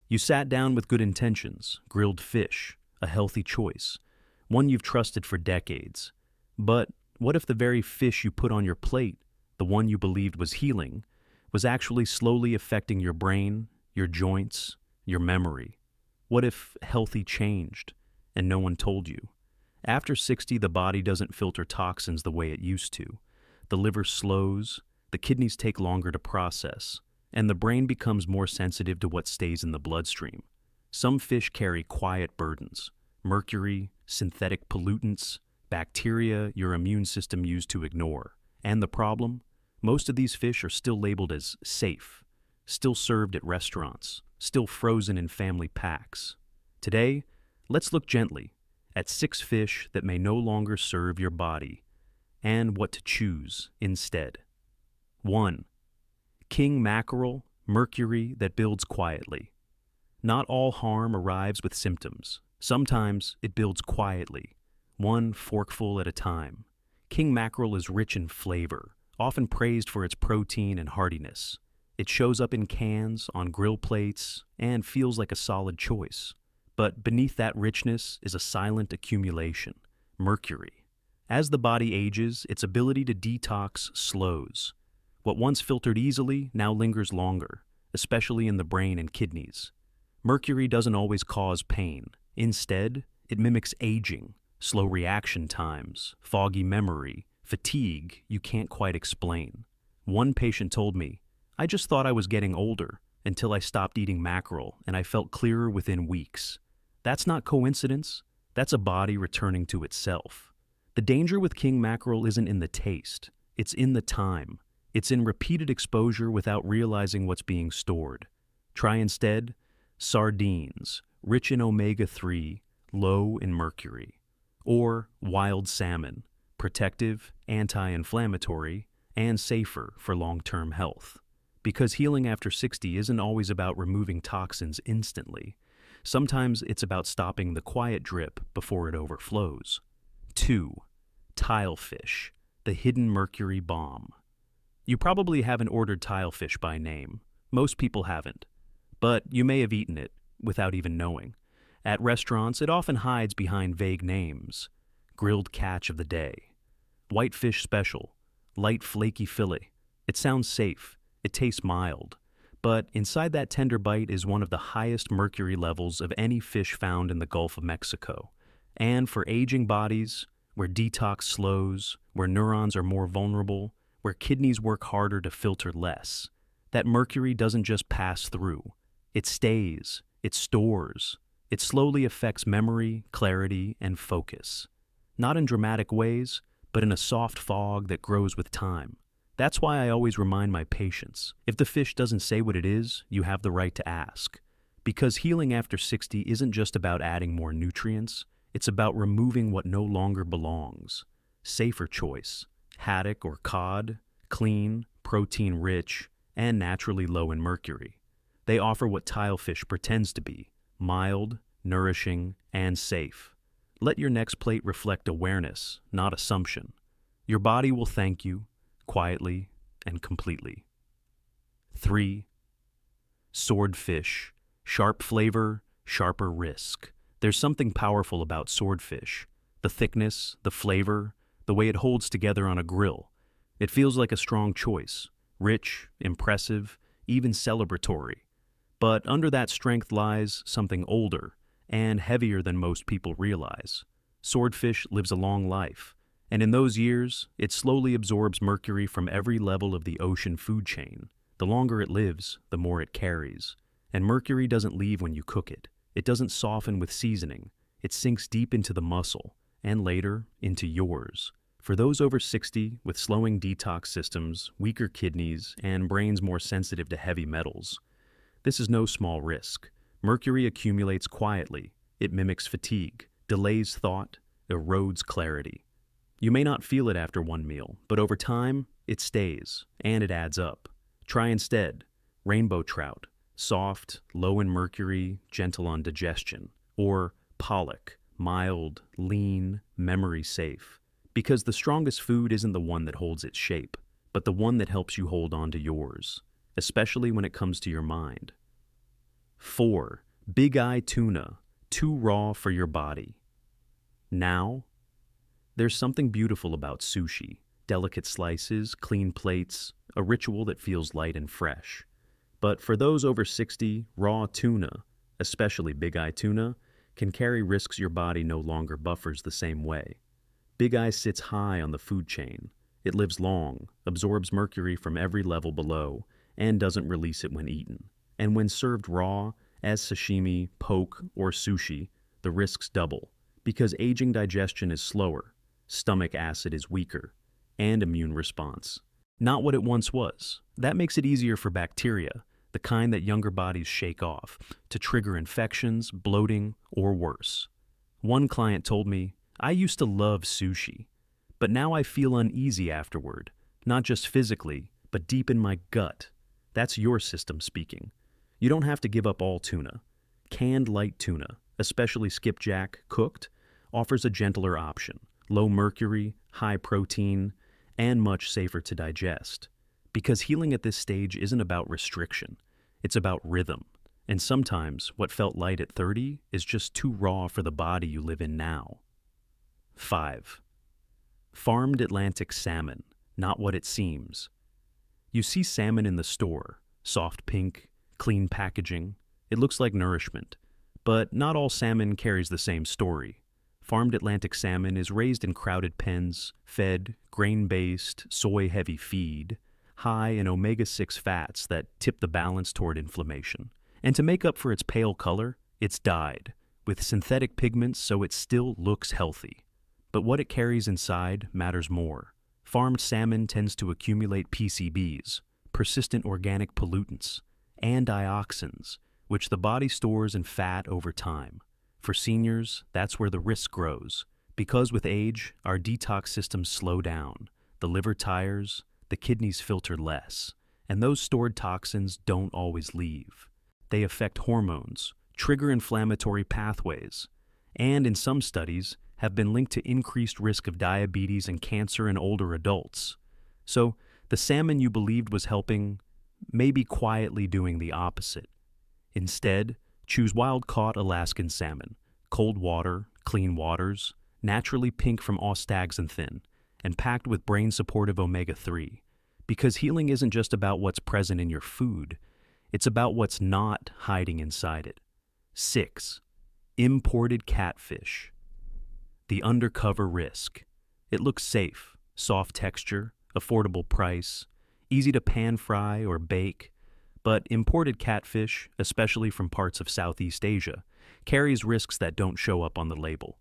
You sat down with good intentions, grilled fish, a healthy choice, one you've trusted for decades. But what if the very fish you put on your plate, the one you believed was healing, was actually slowly affecting your brain, your joints, your memory? What if healthy changed and no one told you? After 60, the body doesn't filter toxins the way it used to. The liver slows, the kidneys take longer to process, and the brain becomes more sensitive to what stays in the bloodstream. Some fish carry quiet burdens: mercury, synthetic pollutants, bacteria your immune system used to ignore. And the problem? Most of these fish are still labeled as safe, still served at restaurants, still frozen in family packs. Today, let's look gently at 6 fish that may no longer serve your body and what to choose instead. 1. King mackerel, mercury that builds quietly. Not all harm arrives with symptoms. Sometimes it builds quietly, one forkful at a time. King mackerel is rich in flavor, often praised for its protein and heartiness. It shows up in cans, on grill plates, and feels like a solid choice. But beneath that richness is a silent accumulation: mercury. As the body ages, its ability to detox slows. What once filtered easily now lingers longer, especially in the brain and kidneys. Mercury doesn't always cause pain. Instead, it mimics aging, slow reaction times, foggy memory, fatigue you can't quite explain. One patient told me, "I just thought I was getting older until I stopped eating mackerel and I felt clearer within weeks." That's not coincidence. That's a body returning to itself. The danger with king mackerel isn't in the taste. It's in the time. It's in repeated exposure without realizing what's being stored. Try instead sardines, rich in omega-3, low in mercury. Or wild salmon, protective, anti-inflammatory, and safer for long-term health. Because healing after 60 isn't always about removing toxins instantly. Sometimes it's about stopping the quiet drip before it overflows. 2. Tilefish, the hidden mercury bomb. You probably haven't ordered tilefish by name. Most people haven't. But you may have eaten it without even knowing. At restaurants, it often hides behind vague names. Grilled catch of the day. Whitefish special. Light flaky fillet. It sounds safe. It tastes mild. But inside that tender bite is one of the highest mercury levels of any fish found in the Gulf of Mexico. And for aging bodies, where detox slows, where neurons are more vulnerable, where kidneys work harder to filter less, that mercury doesn't just pass through. It stays. It stores. It slowly affects memory, clarity, and focus. Not in dramatic ways, but in a soft fog that grows with time. That's why I always remind my patients, if the fish doesn't say what it is, you have the right to ask. Because healing after 60 isn't just about adding more nutrients, it's about removing what no longer belongs. Safer choice: haddock or cod, clean, protein-rich, and naturally low in mercury. They offer what tilefish pretends to be: mild, nourishing, and safe. Let your next plate reflect awareness, not assumption. Your body will thank you, quietly and completely. 3. Swordfish, sharp flavor, sharper risk. There's something powerful about swordfish. The thickness, the flavor, the way it holds together on a grill. It feels like a strong choice, rich, impressive, even celebratory. But under that strength lies something older and heavier than most people realize. Swordfish lives a long life, and in those years, it slowly absorbs mercury from every level of the ocean food chain. The longer it lives, the more it carries. And mercury doesn't leave when you cook it. It doesn't soften with seasoning. It sinks deep into the muscle, and later, into yours. For those over 60 with slowing detox systems, weaker kidneys, and brains more sensitive to heavy metals, this is no small risk. Mercury accumulates quietly. It mimics fatigue, delays thought, erodes clarity. You may not feel it after one meal, but over time, it stays, and it adds up. Try instead rainbow trout, soft, low in mercury, gentle on digestion, or pollock, mild, lean, memory safe. Because the strongest food isn't the one that holds its shape, but the one that helps you hold on to yours, especially when it comes to your mind. 4. Bigeye tuna, too raw for your body. Now, there's something beautiful about sushi. Delicate slices, clean plates, a ritual that feels light and fresh. But for those over 60, raw tuna, especially bigeye tuna, can carry risks your body no longer buffers the same way. Bigeye sits high on the food chain. It lives long, absorbs mercury from every level below, and doesn't release it when eaten. And when served raw, as sashimi, poke, or sushi, the risks double, because aging digestion is slower, stomach acid is weaker, and immune response not what it once was. That makes it easier for bacteria, the kind that younger bodies shake off, to trigger infections, bloating, or worse. One client told me, "I used to love sushi, but now I feel uneasy afterward, not just physically, but deep in my gut." That's your system speaking. You don't have to give up all tuna. Canned light tuna, especially skipjack cooked, offers a gentler option, low mercury, high protein, and much safer to digest. Because healing at this stage isn't about restriction, it's about rhythm. And sometimes what felt light at 30 is just too raw for the body you live in now. 5. Farmed Atlantic salmon, not what it seems. You see salmon in the store, soft pink, clean packaging. It looks like nourishment. But not all salmon carries the same story. Farmed Atlantic salmon is raised in crowded pens, fed grain-based, soy-heavy feed, high in omega-6 fats that tip the balance toward inflammation. And to make up for its pale color, it's dyed with synthetic pigments so it still looks healthy. But what it carries inside matters more. Farmed salmon tends to accumulate PCBs, persistent organic pollutants, and dioxins, which the body stores in fat over time. For seniors, that's where the risk grows, because with age, our detox systems slow down, the liver tires, the kidneys filter less, and those stored toxins don't always leave. They affect hormones, trigger inflammatory pathways, and in some studies have been linked to increased risk of diabetes and cancer in older adults. So, the salmon you believed was helping may be quietly doing the opposite. Instead, choose wild-caught Alaskan salmon, cold water, clean waters, naturally pink from astaxanthin, and packed with brain-supportive omega-3. Because healing isn't just about what's present in your food, it's about what's not hiding inside it. 6. Imported catfish. The undercover risk. It looks safe, soft texture, affordable price, easy to pan-fry or bake. But imported catfish, especially from parts of Southeast Asia, carries risks that don't show up on the label.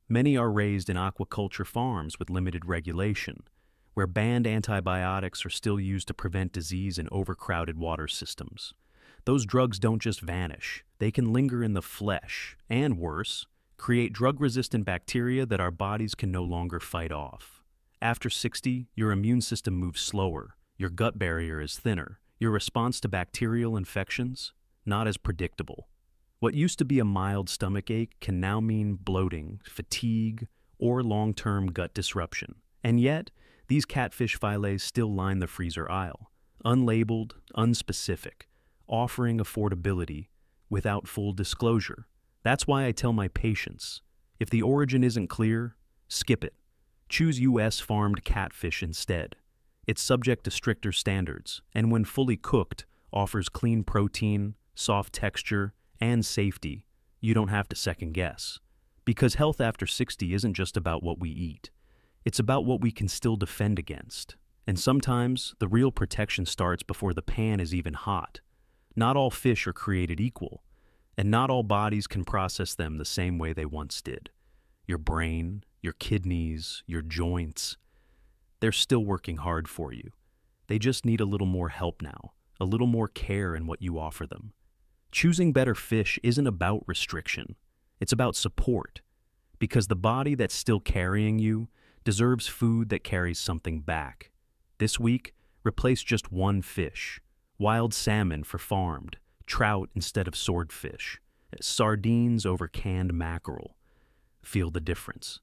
Many are raised in aquaculture farms with limited regulation, where banned antibiotics are still used to prevent disease in overcrowded water systems. Those drugs don't just vanish, they can linger in the flesh, and worse, create drug-resistant bacteria that our bodies can no longer fight off. After 60, your immune system moves slower, your gut barrier is thinner, your response to bacterial infections, not as predictable. What used to be a mild stomach ache can now mean bloating, fatigue, or long-term gut disruption. And yet, these catfish fillets still line the freezer aisle, unlabeled, unspecific, offering affordability without full disclosure. That's why I tell my patients, if the origin isn't clear, skip it. Choose U.S. farmed catfish instead. It's subject to stricter standards, and when fully cooked, offers clean protein, soft texture, and safety. You don't have to second guess. Because health after 60 isn't just about what we eat. It's about what we can still defend against. And sometimes, the real protection starts before the pan is even hot. Not all fish are created equal, and not all bodies can process them the same way they once did. Your brain, your kidneys, your joints, they're still working hard for you. They just need a little more help now, a little more care in what you offer them. Choosing better fish isn't about restriction. It's about support. Because the body that's still carrying you deserves food that carries something back. This week, replace just one fish. Wild salmon for farmed, trout instead of swordfish, sardines over canned mackerel. Feel the difference.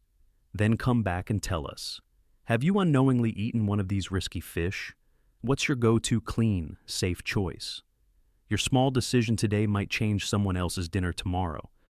Then come back and tell us. Have you unknowingly eaten one of these risky fish? What's your go-to clean, safe choice? Your small decision today might change someone else's dinner tomorrow.